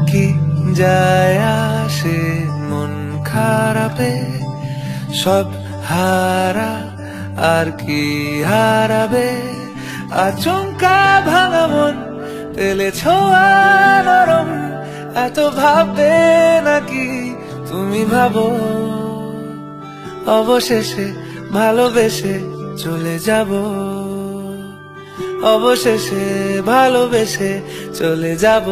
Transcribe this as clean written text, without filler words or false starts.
কি যায় আসে মন খারাপে, সব হারা আর কি হারাবে। আচমকা ভাঙা মন, তেলে ছোঁয়া নরম, এত ভাববে নাকি তুমি ভাবো। অবশেষে ভালোবেসে চলে যাব, অবশেষে ভালোবেসে চলে যাব।